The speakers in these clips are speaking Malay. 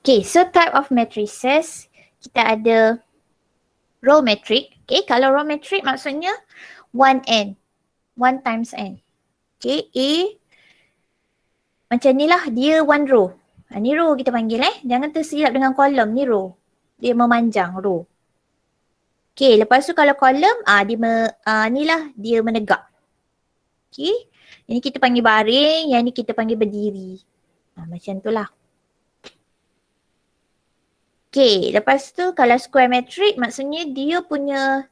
Okay, so type of matrices, kita ada row matrix. Okay, kalau row matrix maksudnya 1n, 1 times n. Okay, A macam ni lah, dia one row. Ni row kita panggil jangan tersilap dengan kolom, ni row. Dia memanjang row. Okay, lepas tu kalau kolom, ni lah dia menegak. Okay, ini kita panggil baring, yang ni kita panggil berdiri. Macam tu lah. Okay, lepas tu kalau square matrix maksudnya dia punya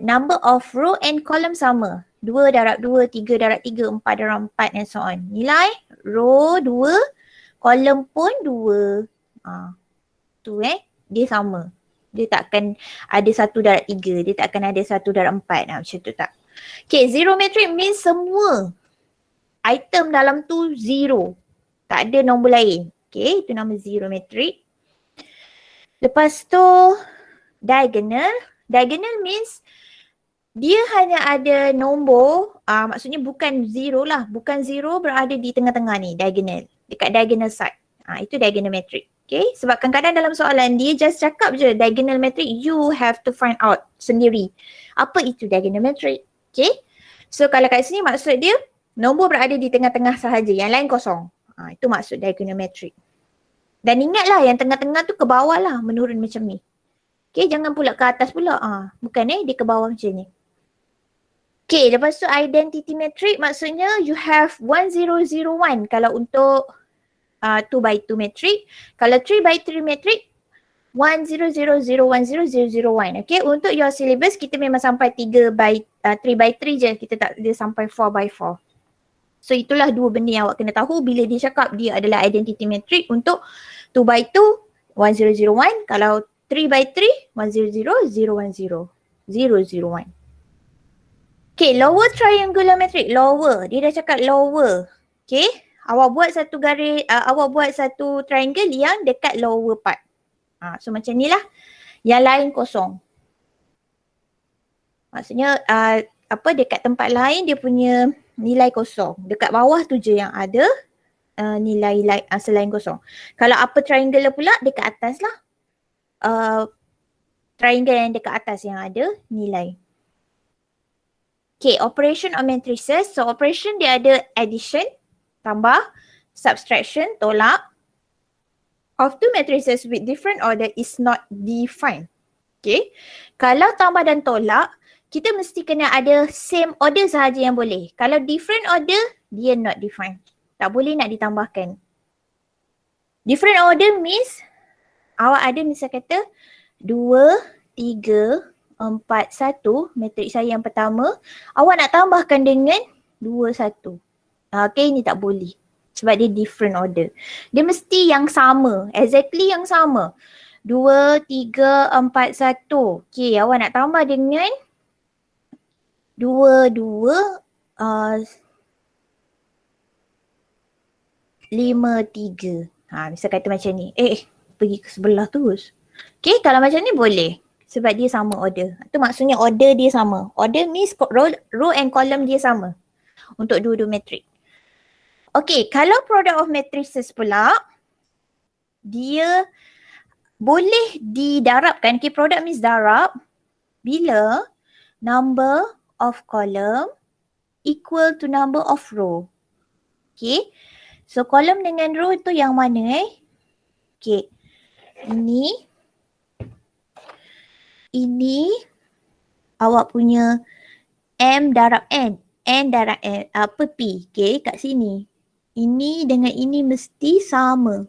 number of row and column sama. 2 darab 2, 3 darab 3, 4 darab 4 and so on. Nilai row 2, column pun 2. Tu dia sama. Dia tak akan ada 1 darab 3, dia tak akan ada 1 darab 4. Macam tu tak. Okay, zero matrix means semua item dalam tu zero. Tak ada nombor lain. Okay, itu nama zero matrix. Lepas tu diagonal. Diagonal means dia hanya ada nombor, maksudnya bukan zero lah. Bukan zero berada di tengah-tengah ni, diagonal. Dekat diagonal side. Itu diagonal matrix. Okay, sebab kadang-kadang dalam soalan dia just cakap je diagonal matrix, you have to find out sendiri. Apa itu diagonal matrix? Okay, so kalau kat sini maksud dia nombor berada di tengah-tengah sahaja, yang lain kosong. Itu maksud diagonal matrix. Dan ingatlah yang tengah-tengah tu ke bawah lah, menurun macam ni. Okay, jangan pula ke atas pula. Bukan dia ke bawah macam ni. Okay, lepas tu identity matrix maksudnya you have 1001 kalau untuk 2 by 2 matrix. Kalau 3 by 3 matrix 1000100001. Okay, untuk your syllabus kita memang sampai 3 by 3 by 3 je. Kita tak dia sampai 4 by 4. So itulah dua benda yang awak kena tahu bila dia cakap dia adalah identity matrix untuk 2 by 2 1001. Kalau 3 by 3 100010 001. Okay, lower triangular matrix. Lower. Dia dah cakap lower. Okay. Awak buat satu garis, awak buat satu triangle yang dekat lower part. So macam ni lah. Yang lain kosong. Maksudnya dekat tempat lain dia punya nilai kosong. Dekat bawah tu je yang ada nilai selain kosong. Kalau upper triangular pula dekat atas lah. Triangle yang dekat atas yang ada nilai. Okay, operation on matrices. So operation dia ada addition, tambah, subtraction, tolak. Of two matrices with different order is not defined. Okay, kalau tambah dan tolak, kita mesti kena ada same order sahaja yang boleh. Kalau different order, dia not defined. Tak boleh nak ditambahkan. Different order means awak ada misal kata 2, 3, 4, 1, matrik saya yang pertama, awak nak tambahkan dengan 2, 1. Okay, ini tak boleh. Sebab dia different order. Dia mesti yang sama, exactly yang sama. 2, 3, 4, 1. Okay, awak nak tambah dengan 2, 2, 5, 3. Misal kata macam ni. Pergi ke sebelah terus. Okay, kalau macam ni boleh. Sebab dia sama order. Itu maksudnya order dia sama. Order means row and column dia sama. Untuk dua-dua matrik. Okay, kalau product of matrices pula, dia boleh didarabkan. Okay, product means darab. Bila number of column equal to number of row. Okay, so column dengan row itu yang mana Okay, ini awak punya M darab N. N darab N, P. Okay, kat sini. Ini dengan ini mesti sama.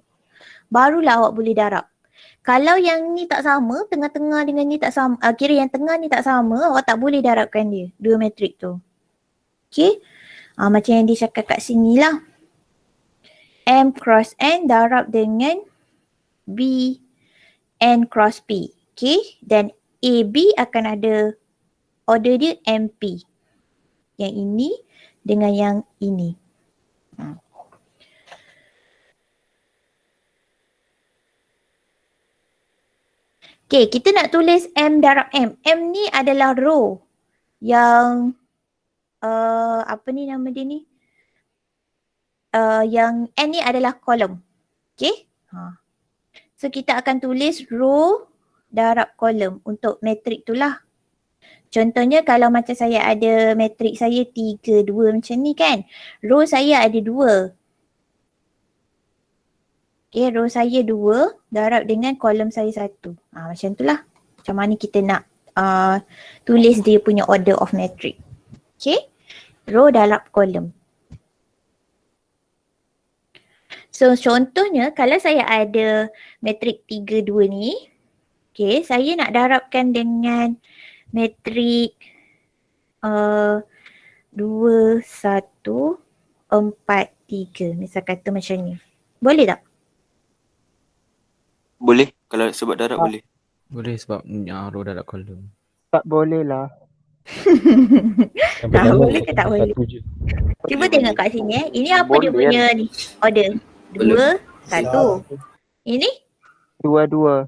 Barulah awak boleh darab. Kalau yang ni tak sama, tengah-tengah dengan ni tak sama, kira yang tengah ni tak sama, awak tak boleh darabkan dia, dua matrik tu. Okay, macam yang dia cakap kat sini lah. M cross N darab dengan B N cross P. Okay, dan AB akan ada order dia MP. Yang ini dengan yang ini. Okay, kita nak tulis M darab M. M ni adalah row yang apa ni nama dia ni? Yang N ni adalah kolom. Okay. So kita akan tulis row darab kolom untuk matrik tu lah. Contohnya kalau macam saya ada matrik saya 3, 2 macam ni kan. Row saya ada 2. Okay, row saya 2 darab dengan kolom saya 1. Macam tu lah. Macam mana kita nak tulis dia punya order of matrix. Okay, row darab kolom. So contohnya kalau saya ada matrik 3, 2 ni. Okay, saya nak darabkan dengan matrik 2, 1, 4, 3. Misal kata macam ni. Boleh tak? Boleh. Kalau sebab darab boleh. Boleh sebab row darab kolom. Tak boleh lah. Boleh ke tak boleh? Cuba tengok kat sini Ini apa dia punya ni? Order. 2, 1. Ini? 2. 2.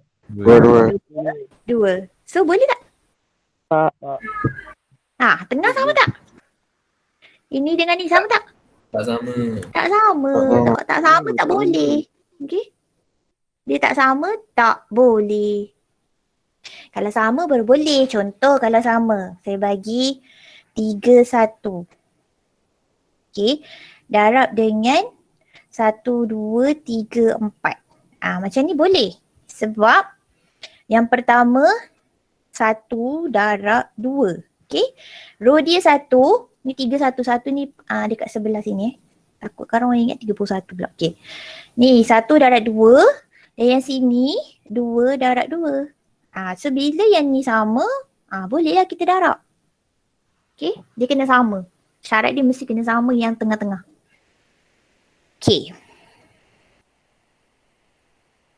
So boleh tak? Tak. Tengah sama tak? Ini dengan ni sama tak? Tak sama. Tak sama. Tak sama tak boleh. Okay? Dia tak sama tak boleh. Kalau sama baru boleh. Contoh kalau sama. Saya bagi 3, 1. Okay. Darab dengan 1, 2, 3, 4. Macam ni boleh. Sebab yang pertama 1 darab 2. Okay. Row dia 1. Ni 3, 1. 1 ni dekat sebelah sini. Takut kan orang ingat 31 pula. Okay. Ni 1 darab 2. Dan yang sini 2 darab 2. So bila yang ni sama, bolehlah kita darab. Okay. Dia kena sama. Syarat dia mesti kena sama yang tengah-tengah. Okay.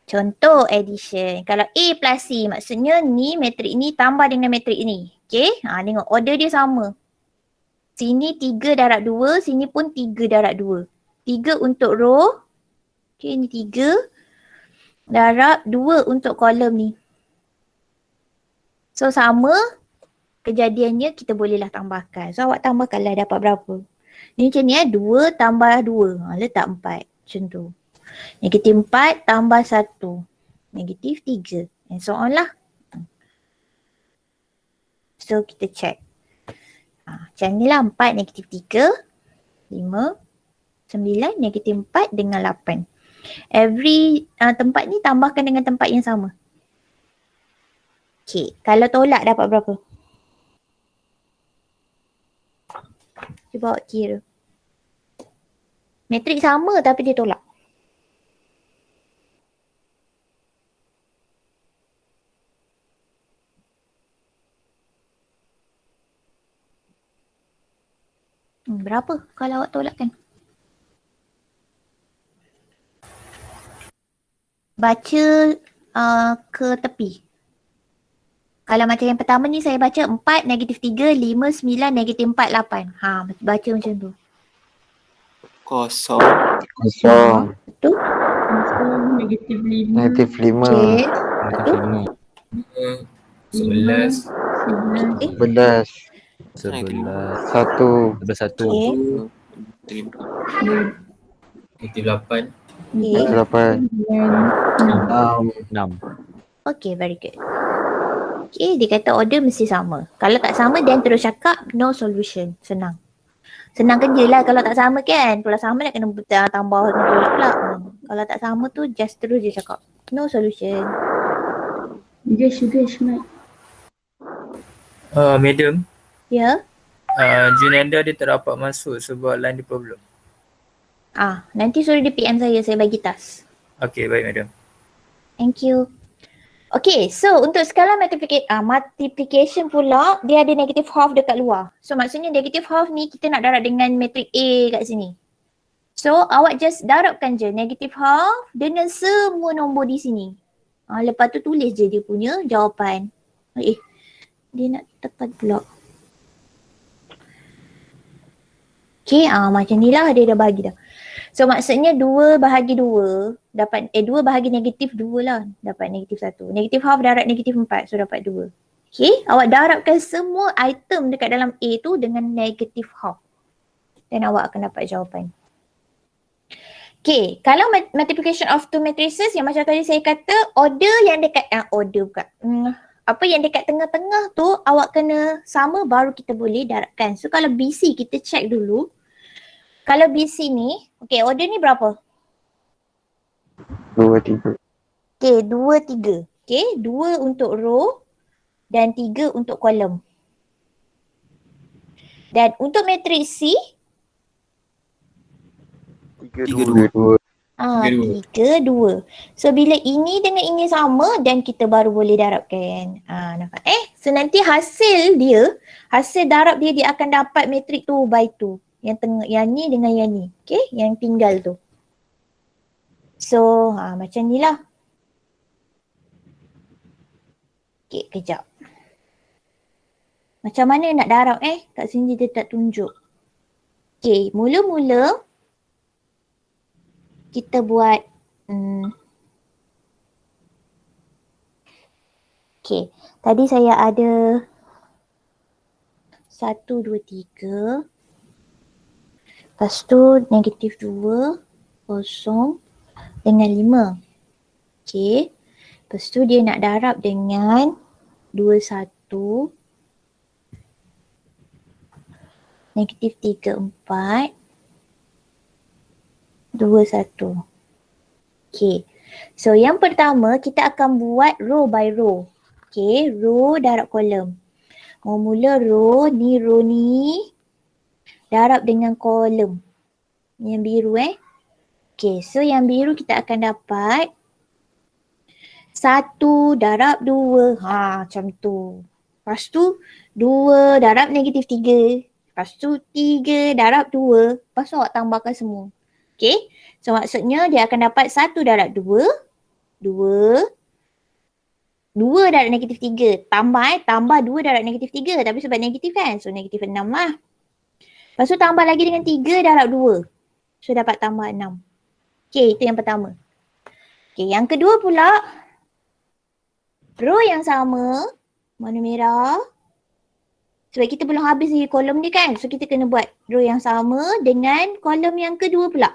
Contoh addition. Kalau A plus C maksudnya ni matrik ni tambah dengan matrik ni. Okay. Tengok order dia sama. Sini 3 darab 2. Sini pun 3 darab 2. 3 untuk row. Okay, ni 3. Darab 2 untuk kolom ni. So sama. Kejadiannya kita bolehlah tambahkan. So awak tambahkanlah dapat berapa. Ni macam ni 2 tambah 2. Letak 4. Macam tu. Negatif 4 tambah 1. Negatif 3. And so on lah. So kita check. Macam ni lah 4 negatif 3. 5. 9 negatif 4 dengan 8. Every tempat ni tambahkan dengan tempat yang sama. Okay. Kalau tolak dapat berapa? Cuba awak kira. Matrik sama tapi dia tolak. Berapa kalau awak tolakkan? Baca ke tepi. Kalau macam yang pertama ni saya baca 4, negatif 3, 5, 9, negatif 4, 8. Baca macam tu. Kosong. Betul? Negatif 5. Negatif 5. Okay. Betul? 11. 11. 11. 1. 11. Okay. Negatif 8. Okay. 8. 6. 6. Okay, very good. Okay, dia kata order mesti sama. Kalau tak sama, then terus cakap no solution. Senang. Senang kerja lah kalau tak sama kan. Kalau sama nak kena tambah dengan tolak pula. Kalau tak sama tu just terus je cakap no solution. Guys, Mat. Madam, Ya? Junenda dia tak dapat masuk sebab line dia problem. Nanti suruh dia PM saya bagi task. Okay, baik madam. Thank you. Okay, so untuk skala multiplication pula, dia ada negative half dekat luar. So maksudnya negative half ni kita nak darab dengan matrik A kat sini. So awak just darabkan je negative half dengan semua nombor di sini. Lepas tu tulis je dia punya jawapan. Dia nak tekan pula. Okay, macam ni lah dia dah bagi dah. So maksudnya 2 bahagi 2 dapat 2 bahagi negatif 2 lah dapat negatif 1. Negatif half darab negatif 4 so dapat 2. Okay, awak darabkan semua item dekat dalam A tu dengan negatif half. Dan awak akan dapat jawapan. Okay, kalau multiplication of two matrices yang macam tadi saya kata, order yang dekat, order bukan. Apa yang dekat tengah-tengah tu awak kena sama baru kita boleh darabkan. So kalau BC kita check dulu. Kalau BC ni, okay order ni berapa? 2, 3. Okay, 2, 3. Okay, 2 untuk row dan 3 untuk kolom. Dan untuk matriks C, 3, 3, 2. 3, 2. So bila ini dengan ini sama dan kita baru boleh darabkan. Nampak So nanti hasil darab dia akan dapat matrik 2 by 2. Yang tengah, yang ni dengan yang ni. Okay, yang tinggal tu. So macam ni lah. Okay, kejap. Macam mana nak darab kat sini dia tak tunjuk. Okay, mula-mula kita buat okay, tadi saya ada 1, 2, 3. Lepas tu negatif 2, 0 dengan 5. Okay, lepas tu dia nak darab dengan 2, 1. Negatif 3, 4. 2, 1. Okay. So yang pertama kita akan buat row by row. Okay. Row darab kolom. Mula row ni darab dengan kolom. Yang biru Okay. So yang biru kita akan dapat 1 darab 2. Macam tu. Lepas tu 2 darab negatif 3. Lepas tu 3 darab 2. Lepas tu awak tambahkan semua. Okay. So maksudnya dia akan dapat 1 darab 2. 2 darab negatif 3. Tambah 2 darab negatif 3. Tapi sebab negatif kan. So negatif 6 lah. Lepas tu tambah lagi dengan 3 darab 2. So dapat tambah 6. Okay, itu yang pertama. Okay, yang kedua pula. Row yang sama. Warna merah. Sebab kita belum habis lagi kolom ni kan. So kita kena buat row yang sama dengan kolom yang kedua pula.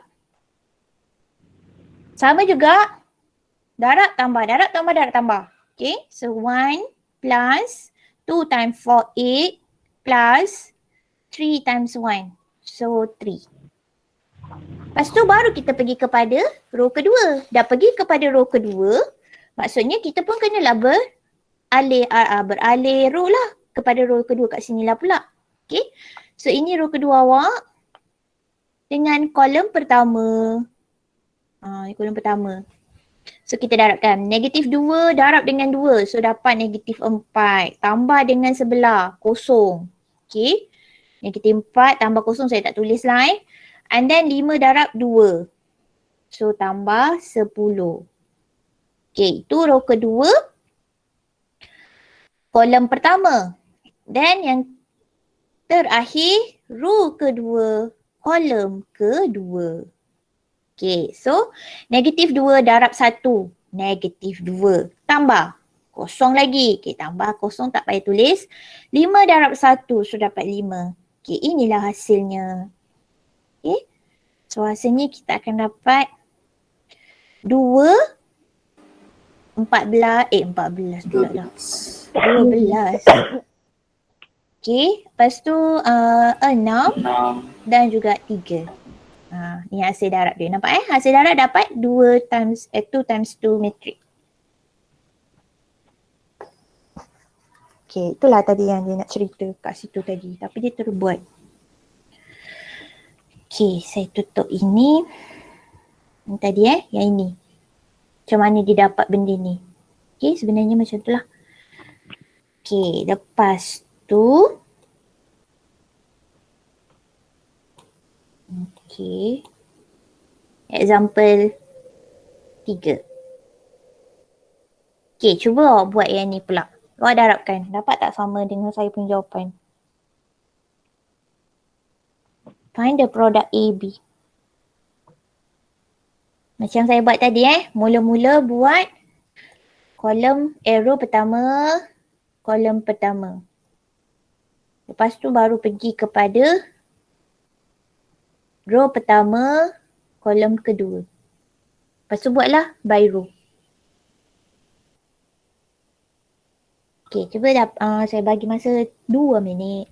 Sama juga. Darab tambah. Okay. So 1 plus 2 times 4, 8 plus 3 times 1. So 3. Lepas tu baru kita pergi kepada row kedua. Dah pergi kepada row kedua. Maksudnya kita pun kenalah beralih row lah. Kepada row kedua kat sini lah pula. Okay. So ini row kedua awak. Dengan kolom pertama. Kolom pertama. So kita darabkan. Negatif 2 darab dengan 2. So dapat negatif 4. Tambah dengan sebelah. Kosong. Okay. Negatif 4 tambah kosong saya tak tulis lah And then 5 darab 2. So tambah 10. Okay. Itu row kedua. Kolom pertama. Dan yang terakhir, row kedua, kolom kedua. Okay, so negatif 2 darab 1. Negatif 2. Tambah. Kosong lagi. Okay, tambah kosong tak payah tulis. 5 darab 1, so dapat 5. Okay, inilah hasilnya. Okay, so hasilnya kita akan dapat 2, 14 pula dah. 12. Okay, lepas tu 6 dan juga 3. Ni hasil darab dia. Nampak Hasil darab dapat 2 times 2 matrik. Okay, itulah tadi yang dia nak cerita kat situ tadi. Tapi dia terus buat. Okay, saya tutup ini. Yang tadi yang ini. Macam mana dia dapat benda ni. Okay, sebenarnya macam tu lah. Okay, lepas tu. Okay. Example 3. Okay, cuba awak buat yang ni pula. Awak darabkan. Dapat tak sama dengan saya punya jawapan? Find the product AB. Macam saya buat tadi Mula-mula buat kolom arrow pertama. Kolom pertama. Lepas tu baru pergi kepada row pertama, kolom kedua. Lepas tu buatlah by row. Okay, cuba saya bagi masa 2 minit.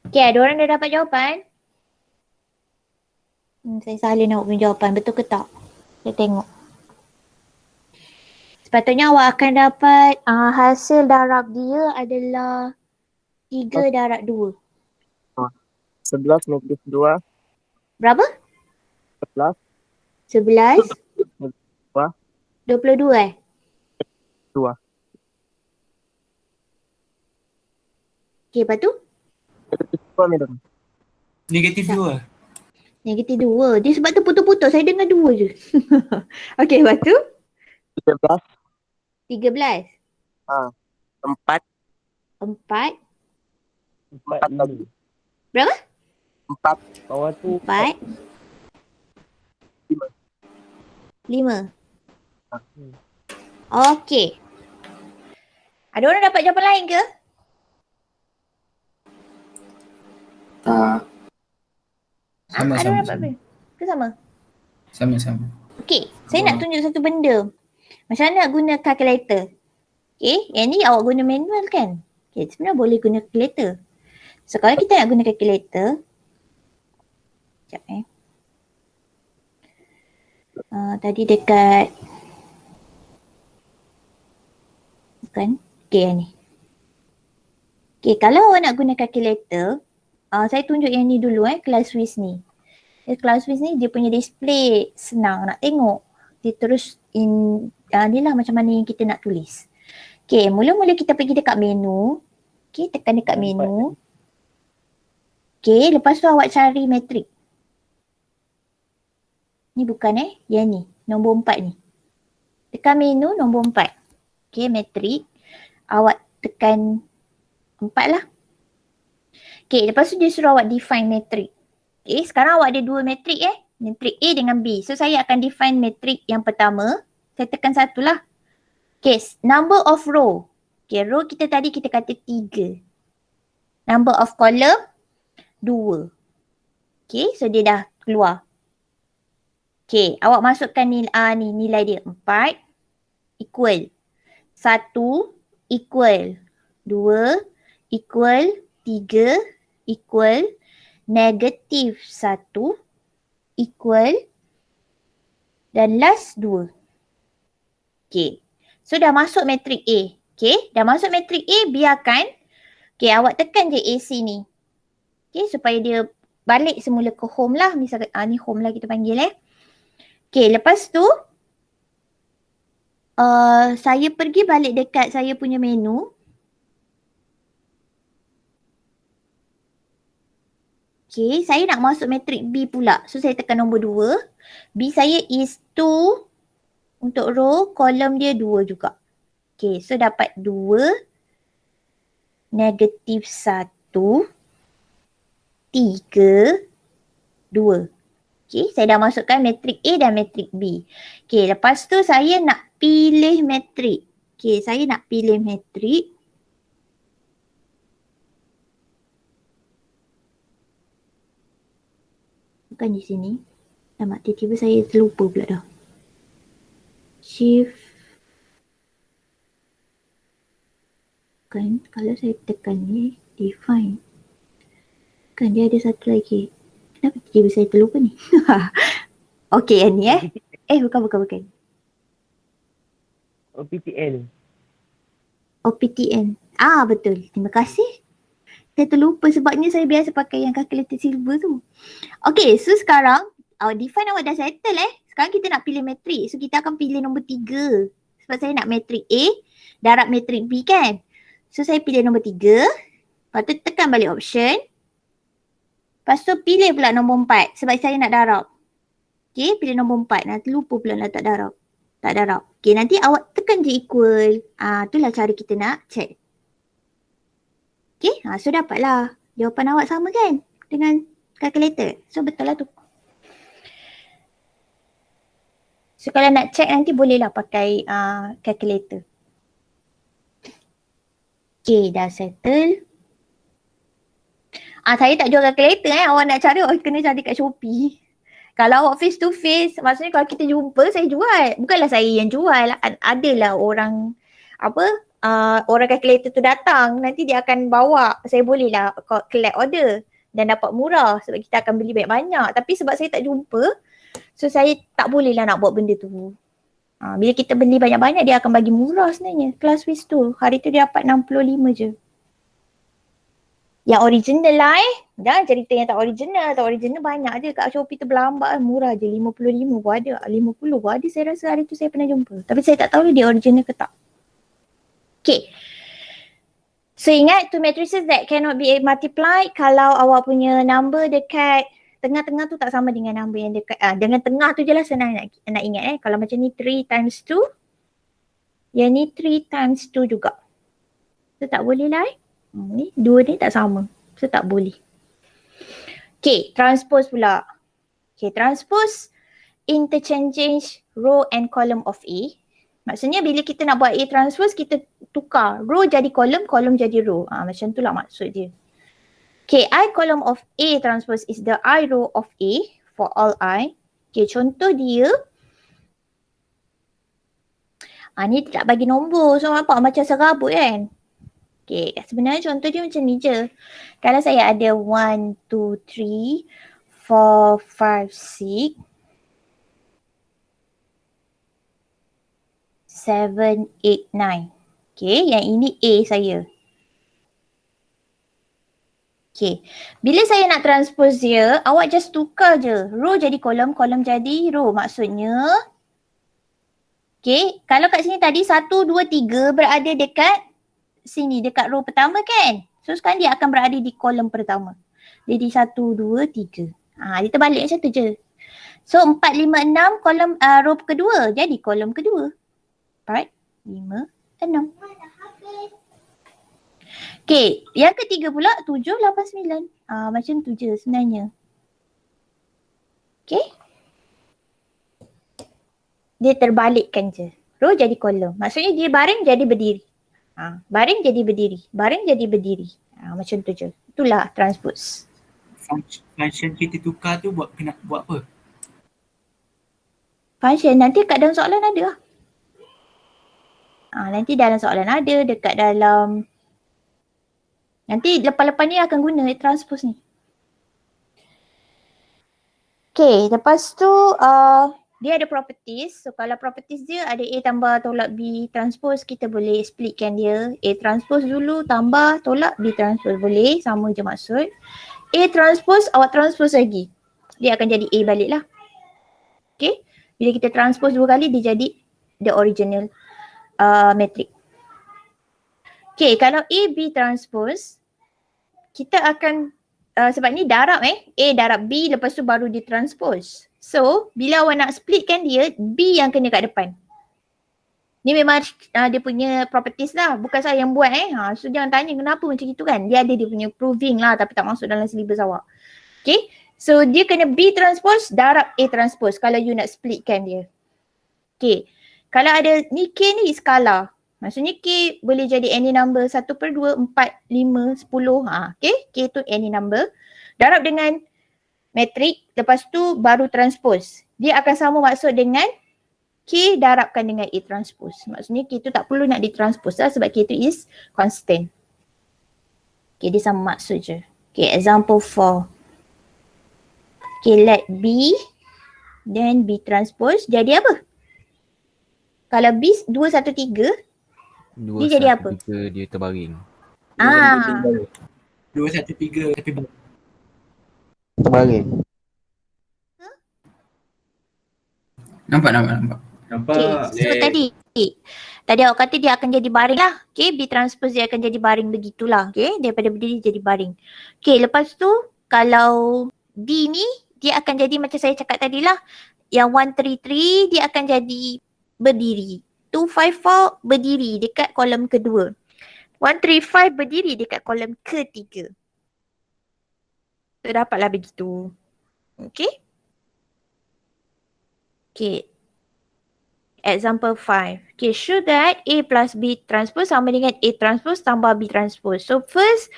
Okay, ada orang dah dapat jawapan? Saya salah nak punya jawapan. Betul ke tak? Saya tengok. Sepatutnya awak akan dapat hasil darab dia adalah 3 darab 2. 11 negatif 2. Berapa? 11. 11? Berapa? 22 2. Okay, lepas tu? Negatif 2 madam. Negatif 2. Negatif 2. Dia sebab tu putus-putus. Saya dengar 2 je. Okay, lepas tu? 13. 13. 4. 4. 4 lagi. Berapa? 4. Bawah tu 4. 5. Okay. Ada orang dapat jawapan lain ke? Tak. Ada orang dapat apa? Ke sama? Sama-sama. Okay, saya nak tunjuk satu benda. Macam mana nak guna calculator? Okay, yang ni awak guna manual kan? Okay, sebenarnya boleh guna calculator. So, kalau kita nak guna calculator, sekejap tadi dekat, bukan? Okay, yang ni. Okay, kalau awak nak guna calculator, saya tunjuk yang ni dulu class Swiss ni. Class Swiss ni dia punya display senang nak tengok. Dia terus ni lah macam mana yang kita nak tulis. Okay, mula-mula kita pergi dekat menu. Okay, tekan dekat menu. Okay, lepas tu awak cari metrik. Ni bukan yang ni, nombor 4 ni. Tekan menu nombor 4. Okay, metrik. Awak tekan 4 lah. Okay, lepas tu dia suruh awak define metrik. Okay, sekarang awak ada 2 metrik Metrik A dengan B. So, saya akan define metrik yang pertama. Saya tekan 1 lah. Okay, number of row. Okay, row kita tadi kita kata 3. Number of column, 2. Okay, so dia dah keluar. Okay, awak masukkan nilai dia 4 equal 1 equal 2 equal 3 equal negatif 1 equal dan last 2. Okay. So dah masuk metrik A. Okay. Dah masuk metrik A, biarkan. Okay, awak tekan je AC ni. Okay, supaya dia balik semula ke home lah. Misalkan ni home lah kita panggil Okay, lepas tu saya pergi balik dekat saya punya menu. Okay, saya nak masuk metrik B pula. So, saya tekan nombor 2. B saya is 2. Untuk row, kolom dia 2 juga. Okay, so dapat 2. Negatif 1. 3. 2. Okay, saya dah masukkan metrik A dan metrik B. Okay, lepas tu saya nak pilih metrik. Okay, saya nak pilih metrik. Bukan di sini. Lama tiba-tiba saya terlupa pula dah. Shift. Kan kalau saya tekan ni define. Kan dia ada satu lagi. Kenapa tiba-tiba saya terlupa ni? Okey, yang ni bukan. OPTN. OPTN. Betul. Terima kasih. Saya terlupa sebabnya saya biasa pakai yang calculator silver tu. Okay, so sekarang define awak dah settle Sekarang kita nak pilih metrik. So kita akan pilih nombor 3. Sebab saya nak metrik A darab metrik B kan. So saya pilih nombor 3. Lepas tu tekan balik option. Lepas tu pilih pula nombor 4 sebab saya nak darab. Okay, pilih nombor 4. Nanti lupa pula nak tak darab. Tak darab. Okay, nanti awak tekan je equal. Itulah cara kita nak check. Okay, so dapatlah. Jawapan awak sama kan dengan calculator. So betul lah tu. So kalau nak check nanti bolehlah pakai calculator. Okay, dah settle. Saya tak jual calculator Awak nak cari, awak kena cari kat Shopee. Kalau awak face to face, maksudnya kalau kita jumpa, saya jual. Bukanlah saya yang jual. Adalah orang, orang calculator tu datang. Nanti dia akan bawa. Saya bolehlah collect order dan dapat murah sebab kita akan beli banyak-banyak. Tapi sebab saya tak jumpa, so saya tak bolehlah nak buat benda tu. Bila kita beli banyak-banyak, dia akan bagi murah sebenarnya. Classwiz tu, hari tu dia dapat 65 je. Yang original lah Jangan cerita yang tak original. Tak original banyak je kat Shopee tu berlambat. Murah je, 55 pun ada. 50 pun ada, saya rasa hari tu saya pernah jumpa. Tapi saya tak tahu dia original ke tak. Okay. So ingat, two matrices that cannot be multiplied. Kalau awak punya number dekat tengah-tengah tu tak sama dengan number yang dekat. Dengan tengah tu je lah senang nak ingat Kalau macam ni 3 times 2. Yang ni 3 times 2 juga. So tak boleh lah Ni dua ni tak sama. So tak boleh. Okay, transpose pula. Okay, transpose interchange row and column of A. Maksudnya bila kita nak buat A transpose, kita tukar row jadi column, column jadi row. Macam tu lah maksud dia. Okay, I column of A transpose is the I row of A for all I. Okay, contoh dia. Ni tak bagi nombor. So nampak macam serabut kan? Okay, sebenarnya contoh dia macam ni je. Kalau saya ada 1, 2, 3, 4, 5, 6, 7, 8, 9. Okay, yang ini A saya. Okay, bila saya nak transpose dia, awak just tukar je. Row jadi kolom, kolom jadi row. Maksudnya, okay, kalau kat sini tadi 1, 2, 3 berada dekat sini, dekat row pertama kan. So sekarang dia akan berada di kolom pertama. Jadi 1, 2, 3. Dia terbalik macam tu je. So 4, 5, 6 kolom row kedua. Jadi kolom kedua. 4, 5, 6. Okay, yang ketiga pula 7, 8, 9. Macam tu je sebenarnya. Okay. Dia terbalikkan je. Row jadi kolom. Maksudnya dia baring jadi berdiri. Baring jadi berdiri. Baring jadi berdiri. Macam tu je. Itulah transpose. Function kita tukar tu kena buat apa? Function nanti kat dalam soalan ada lah. Nanti dalam soalan ada. Dekat dalam. Nanti lepas-lepas ni akan guna transpose ni. Okay. Lepas tu. Dia ada properties. So kalau properties dia ada A tambah tolak B transpose, kita boleh splitkan dia. A transpose dulu tambah tolak B transpose. Boleh, sama je maksud. A transpose, awak transpose lagi. Dia akan jadi A balik lah. Okay. Bila kita transpose 2 kali, dia jadi the original matrix. Okay, kalau A, B transpose, kita akan, sebab ni darab A darab B, lepas tu baru ditranspose. So, bila awak nak splitkan dia, B yang kena kat depan. Ni memang dia punya properties lah. Bukan saya yang buat So, jangan tanya kenapa macam itu kan. Dia ada dia punya proving lah tapi tak masuk dalam syllabus awak. Okay. So, dia kena B transpose, darab A transpose kalau you nak splitkan dia. Okay. Kalau ada ni K ni skala. Maksudnya K boleh jadi any number 1/2, 4, 5, 10. Okay. K tu any number. Darab dengan matrik, lepas tu baru transpose. Dia akan sama maksud dengan K darabkan dengan A transpose. Maksudnya K tu tak perlu nak ditranspose lah sebab K tu is constant. Okay, dia sama maksud je. Okay, example 4. Okay, let B, then B transpose jadi apa? Kalau B 2, 1, 3, dia jadi apa? Dia terbaring. 2, 1, 3 tapi Terbaring. Nampak. Okay, so tadi awak kata dia akan jadi baring lah. Okay, B transpose dia akan jadi baring begitulah. Okay, daripada berdiri jadi baring. Okay, lepas tu kalau D ni dia akan jadi macam saya cakap tadi lah. Yang 1, 3, 3 dia akan jadi berdiri. 254 berdiri dekat kolom kedua. 135 berdiri dekat kolom ketiga. So dapatlah begitu. Okay. Okay. Example 5. Okay, show that A plus B transpose sama dengan A transpose tambah B transpose. So first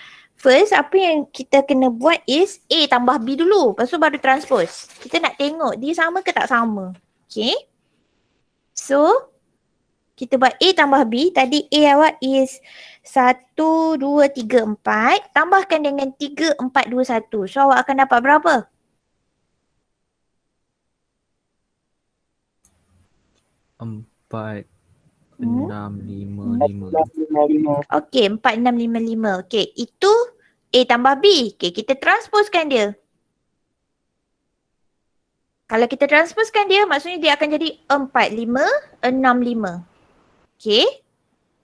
apa yang kita kena buat is A tambah B dulu. Lepas tu baru transpose. Kita nak tengok dia sama ke tak sama. Okay. So kita buat A tambah B. Tadi A awak is 1, 2, 3, 4. Tambahkan dengan 3, 4, 2, 1. So awak akan dapat berapa? 4, Hmm? 6, 5, 5. Okey, 4, 6, 5, 5. Okey, itu A tambah B. Okey, kita transposekan dia. Kalau kita transposekan dia, maksudnya dia akan jadi 4, 5, 6, 5. Okey.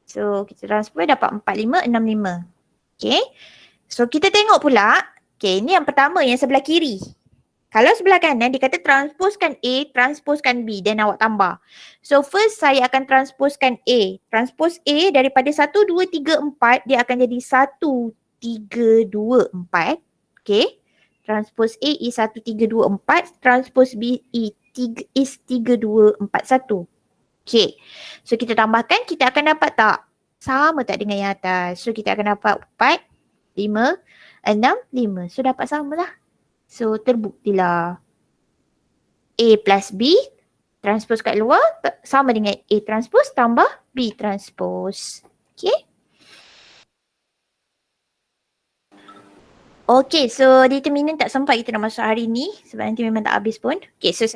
So, kita transpose dapat 4, 5, 6, 5. Okey. So, kita tengok pula. Okey, ni yang pertama yang sebelah kiri. Kalau sebelah kanan, dia kata transposekan A, transposekan B dan awak tambah. So first saya akan transposekan A. Transpose A daripada 1, 2, 3, 4 dia akan jadi 1, 3, 2, 4. Okay. Transpose A is 1, 3, 2, 4. Transpose B is 3, 2, 4, 1. Okay. So kita tambahkan, kita akan dapat tak? Sama tak dengan yang atas? So kita akan dapat 4, 5, 6, 5. So dapat sama lah. So terbuktilah A plus B transpose kat luar sama dengan A transpose tambah B transpose. Okay. Okay, so determinant tak sempat kita nak masuk hari ni sebab nanti memang tak habis pun. Okay, so